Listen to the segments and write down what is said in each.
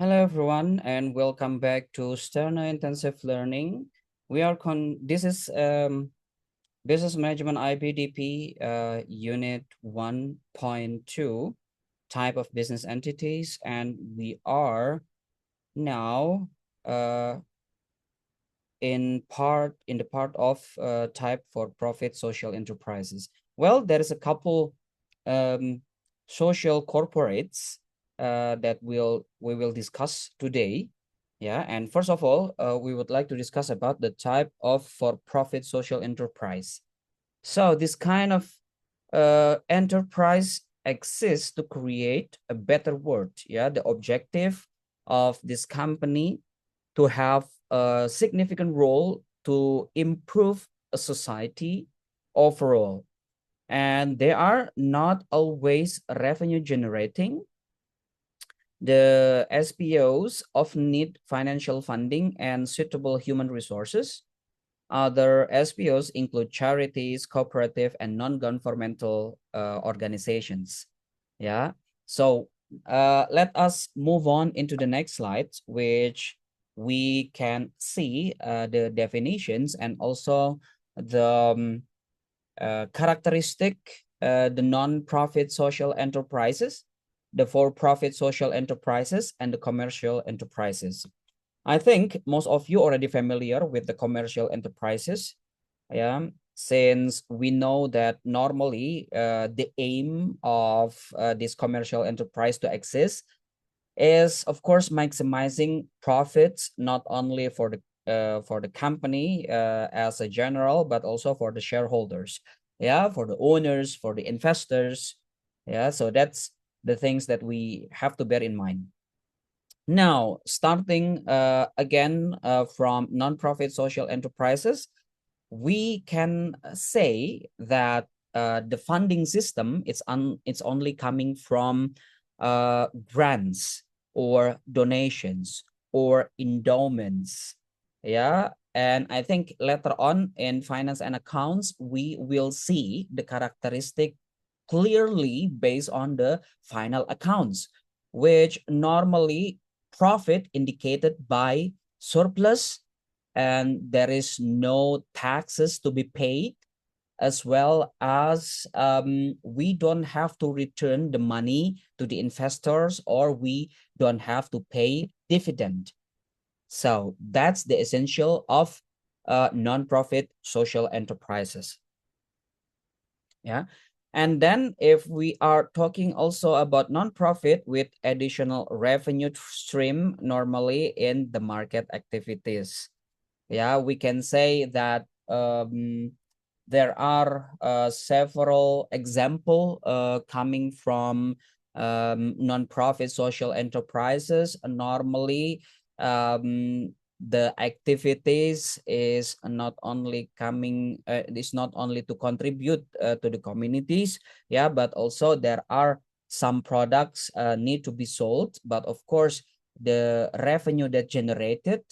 Hello everyone and welcome back to Sterna Intensive Learning. We are Business Management IBDP Unit 1.2 type of business entities, and we are now uh, in the part of type for profit social enterprises. Well, there is a couple um, social corporates that we will discuss today. Yeah, and first of all, we would like to discuss about the type of for-profit social enterprise. So this kind of enterprise exists to create a better world. Yeah, the objective of this company to have a significant role to improve a society overall. And they are not always revenue generating. The SPOs often need financial funding and suitable human resources. Other SPOs include charities, cooperative, and non-governmental organizations. Yeah. So let us move on into the next slide, which we can see the definitions and also the characteristic, the non-profit social enterprises, the for-profit social enterprises, and the commercial enterprises. I think most of you already familiar with the commercial enterprises. Yeah, since we know that normally the aim of this commercial enterprise to exist is, of course, maximizing profits not only for the company as a general, but also for the shareholders. Yeah, for the owners, for the investors. Yeah, so that's the things that we have to bear in mind. Now, starting again from nonprofit social enterprises, we can say that the funding system it's only coming from grants or donations or endowments. Yeah, and I think later on in finance and accounts we will see the characteristic clearly based on the final accounts, which normally profit indicated by surplus, and there is no taxes to be paid, as well as we don't have to return the money to the investors, or we don't have to pay dividend. So that's the essential of non-profit social enterprises. Yeah. And then if we are talking also about nonprofit with additional revenue stream normally in the market activities. Yeah, we can say that there are several example coming from nonprofit social enterprises. Normally, the activities is not only to contribute to the communities, yeah, but also there are some products need to be sold, but of course the revenue that generated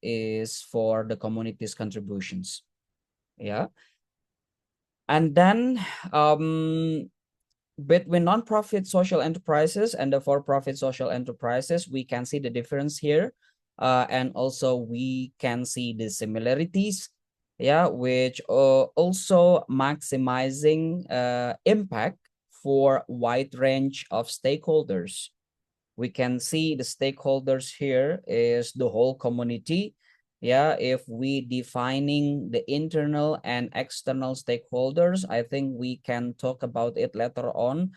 is for the community's contributions. Yeah. And then between nonprofit social enterprises and the for-profit social enterprises, we can see the difference here. And also we can see the similarities, yeah, which also maximizing impact for wide range of stakeholders. We can see the stakeholders here is the whole community. Yeah, if we defining the internal and external stakeholders, I think we can talk about it later on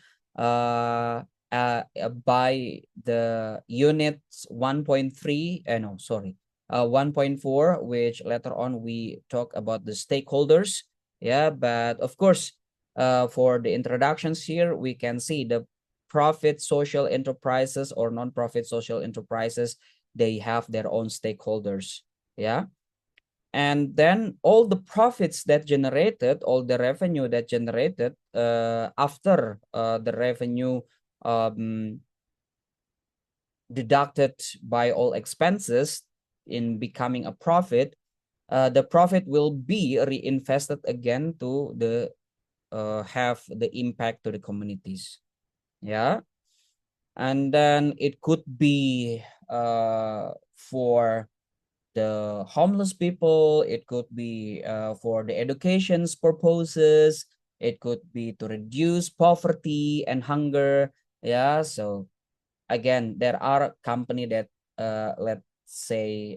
by the unit 1.3, no, sorry, 1.4, which later on we talk about the stakeholders. Yeah, but of course, for the introductions here, we can see the profit social enterprises or non-profit social enterprises, they have their own stakeholders. Yeah. And then all the profits that generated, all the revenue that generated after the revenue deducted by all expenses in becoming a profit, the profit will be reinvested again to the have the impact to the communities. Yeah. And then it could be for the homeless people, it could be for the education's purposes, it could be to reduce poverty and hunger. Yeah, so again, there are company that let's say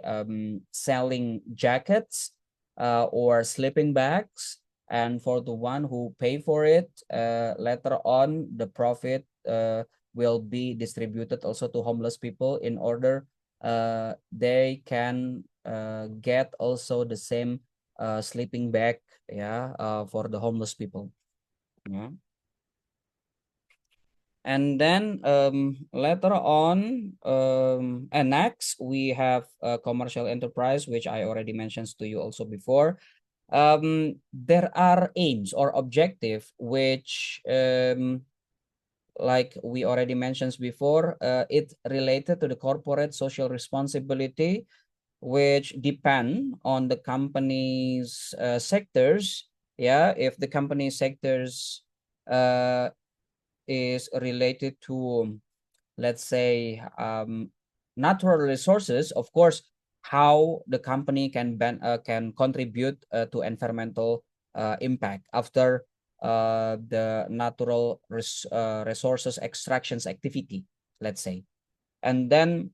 selling jackets or sleeping bags, and for the one who pay for it, later on the profit will be distributed also to homeless people in order they can get also the same sleeping bag, yeah, for the homeless people. Yeah. And then later on, and next we have a commercial enterprise, which I already mentioned to you also before. There are aims or objective which like we already mentioned before, it related to the corporate social responsibility, which depend on the company's sectors. Yeah, if the company sectors uh, is related to, let's say, natural resources, of course, how the company can contribute to environmental impact after the natural resources extractions activity, let's say. And then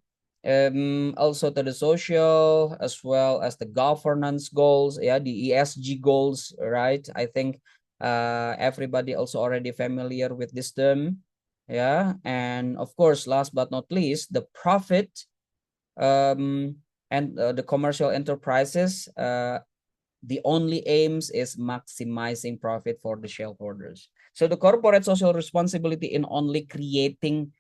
also to the social as well as the governance goals, yeah, the ESG goals, right? I think everybody also already familiar with this term. Yeah, and of course, last but not least, the profit um, and the commercial enterprises. The only aims is maximizing profit for the shareholders. So the corporate social responsibility in only creating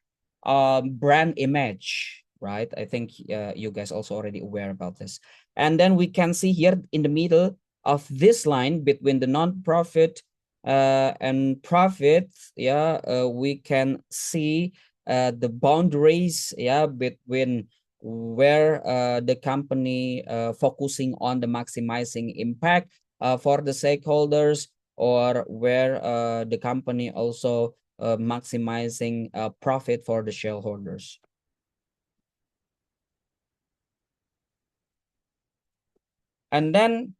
brand image, right? I think you guys also already aware about this. And then we can see here in the middle of this line between the non-profit and profit, yeah, we can see the boundaries, yeah, between where the company focusing on the maximizing impact for the stakeholders, or where the company also maximizing profit for the shareholders. And then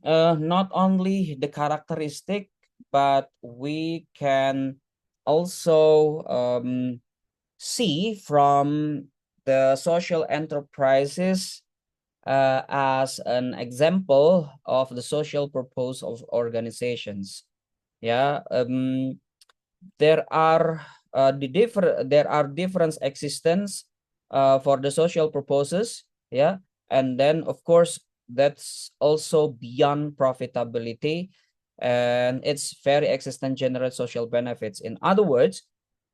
not only the characteristic, but we can also see from the social enterprises as an example of the social purpose of organizations. Yeah, there are different existence for the social purposes. Yeah, and then of course that's also beyond profitability, and its very existence generate social benefits. In other words,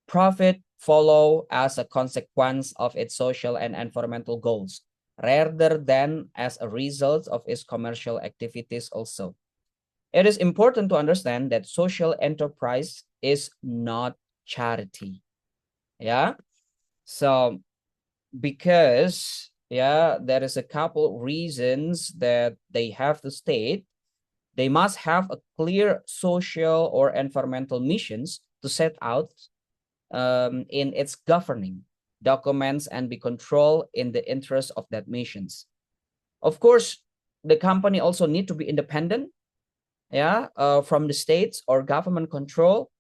profit follow as a consequence of its social and environmental goals rather than as a result of its commercial activities also. It is important to understand that social enterprise is not charity. Yeah. So because, yeah, there is a couple reasons that they have to state. They must have a clear social or environmental missions to set out in its governing documents and be controlled in the interest of that missions. Of course, the company also need to be independent, yeah, from the states or government control,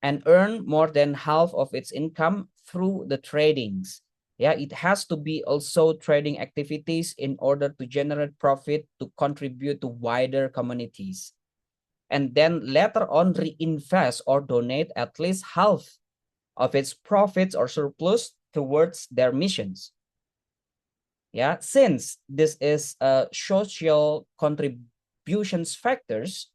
and earn more than half of its income through the tradings. Yeah, it has to be also trading activities in order to generate profit to contribute to wider communities. And then later on reinvest or donate at least half of its profits or surplus towards their missions. Yeah, since this is social contributions factors,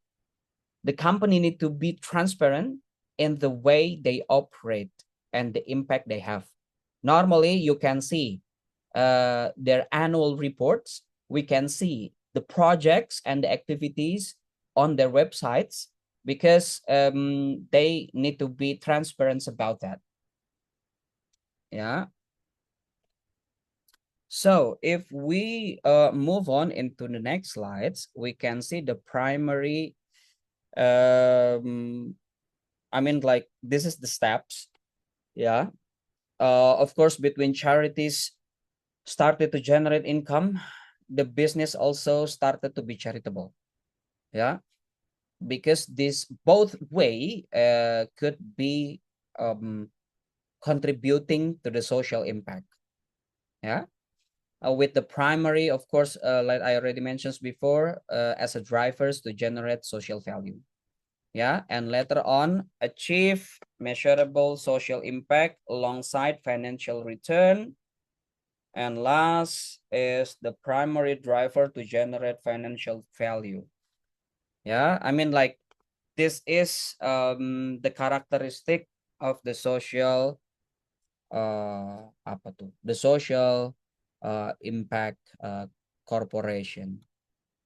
the company need to be transparent in the way they operate and the impact they have. Normally, you can see their annual reports. We can see the projects and the activities on their websites because they need to be transparent about that. Yeah. So if we move on into the next slides, we can see the primary I mean, like this is the steps. Yeah. Of course, between charities started to generate income, the business also started to be charitable. Yeah, because this both way could be contributing to the social impact. Yeah. With the primary, of course, like I already mentioned before, as a drivers to generate social value. Yeah, and later on achieve measurable social impact alongside financial return. And last is the primary driver to generate financial value. Yeah, I mean, like, this is the characteristic of the social apa tuh? The social impact corporation.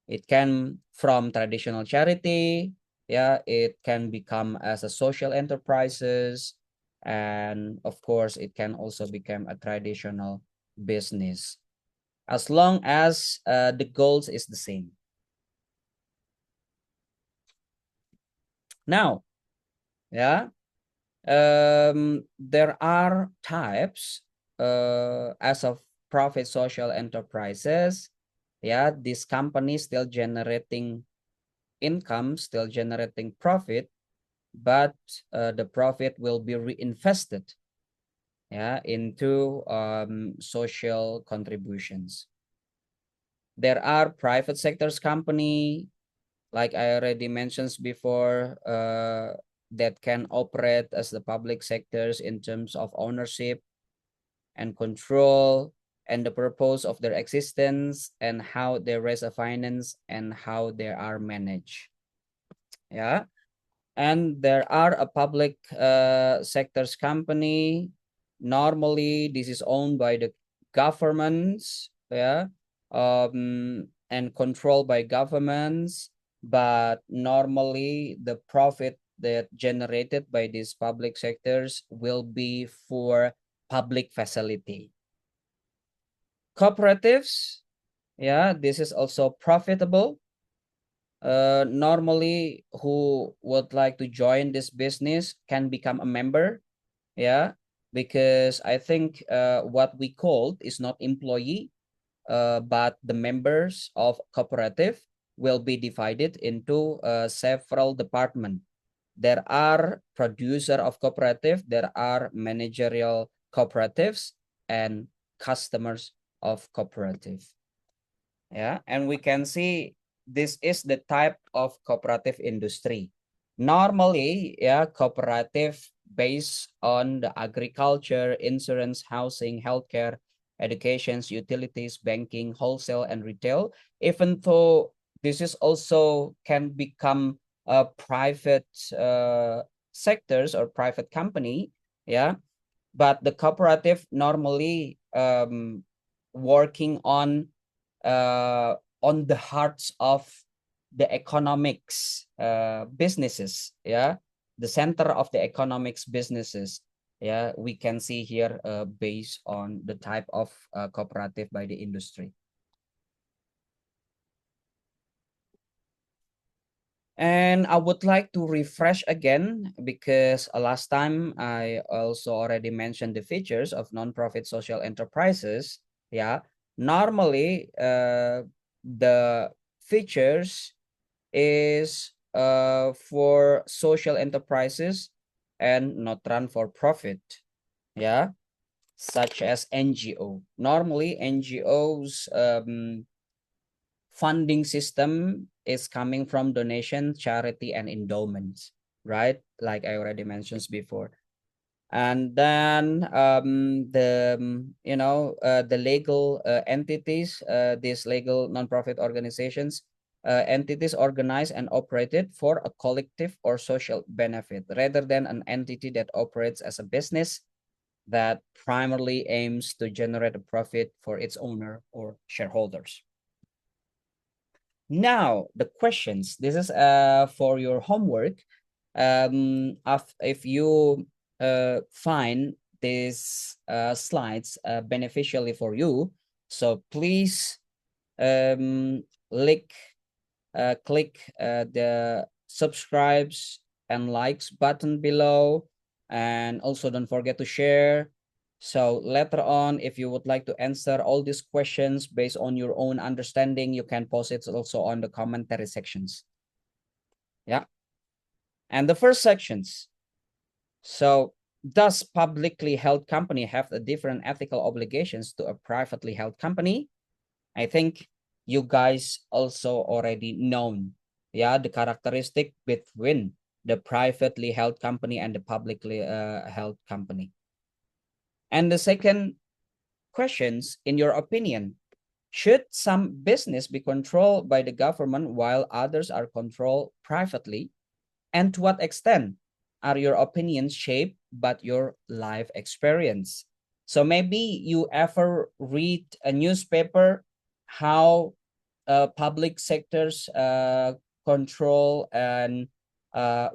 It can from traditional charity, yeah, it can become as a social enterprises, and of course it can also become a traditional business as long as the goals is the same. Now, yeah, there are types as of profit social enterprises. Yeah, this company still generating income, still generating profit, but the profit will be reinvested, yeah, into social contributions. There are private sectors company, like I already mentioned before, that can operate as the public sectors in terms of ownership and control and the purpose of their existence and how they raise a finance and how they are managed. Yeah. And there are a public sectors company. Normally this is owned by the governments, yeah, and controlled by governments, but normally the profit that generated by these public sectors will be for public facility. Cooperatives, yeah, this is also profitable. Normally who would like to join this business can become a member. Yeah, because I think what we called is not employee, but the members of cooperative will be divided into several departments. There are producer of cooperative, there are managerial cooperatives, and customers of cooperative. Yeah, and we can see this is the type of cooperative industry. Normally, yeah, cooperative based on the agriculture, insurance, housing, healthcare, educations, utilities, banking, wholesale, and retail. Even though this is also can become a private sectors or private company, yeah, but the cooperative normally working on the hearts of the economics businesses, yeah, the center of the economics businesses. Yeah, we can see here based on the type of cooperative by the industry. And I would like to refresh again because last time I also already mentioned the features of nonprofit social enterprises. Yeah, normally the features is for social enterprises and not run for profit. Yeah, such as NGO. Normally NGOs funding system is coming from donation, charity, and endowments, right? Like I already mentioned before. And then the legal entities, these legal nonprofit organizations, entities organized and operated for a collective or social benefit rather than an entity that operates as a business that primarily aims to generate a profit for its owner or shareholders. Now, the questions. This is for your homework. If you find these slides beneficially for you, so please click the subscribes and likes button below, And also don't forget to share. So later on, if you would like to answer all these questions based on your own understanding, you can post it also on the commentary sections. Yeah. And the first sections. So does publicly held company have a different ethical obligations to a privately held company? I think you guys also already known, yeah, the characteristic between the privately held company and the publicly held company. And the second questions, in your opinion, should some business be controlled by the government while others are controlled privately? And to what extent are your opinions shaped by your life experience? So maybe you ever read a newspaper how public sectors control and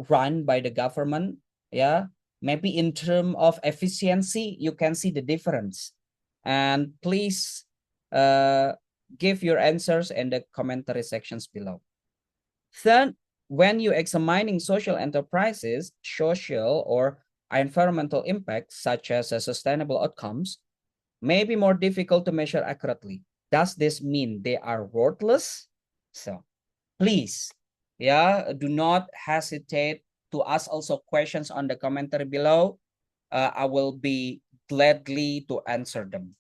run by the government. Yeah, maybe in terms of efficiency, you can see the difference. And please give your answers in the commentary sections below. Third, when you examining social enterprises, social or environmental impacts, such as sustainable outcomes, may be more difficult to measure accurately. Does this mean they are worthless? So please, yeah, do not hesitate to ask also questions on the commentary below. I will be gladly to answer them.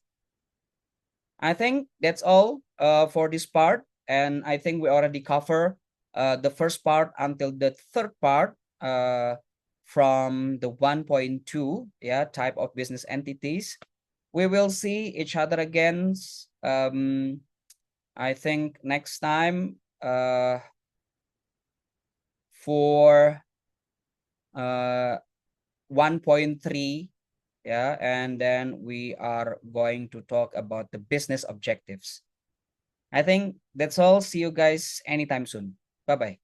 I think that's all for this part. And I think we already cover the first part until the third part from the 1.2, yeah, type of business entities. We will see each other again. I think next time for 1.3, yeah, and then we are going to talk about the business objectives. I think that's all. See you guys anytime soon. Bye-bye.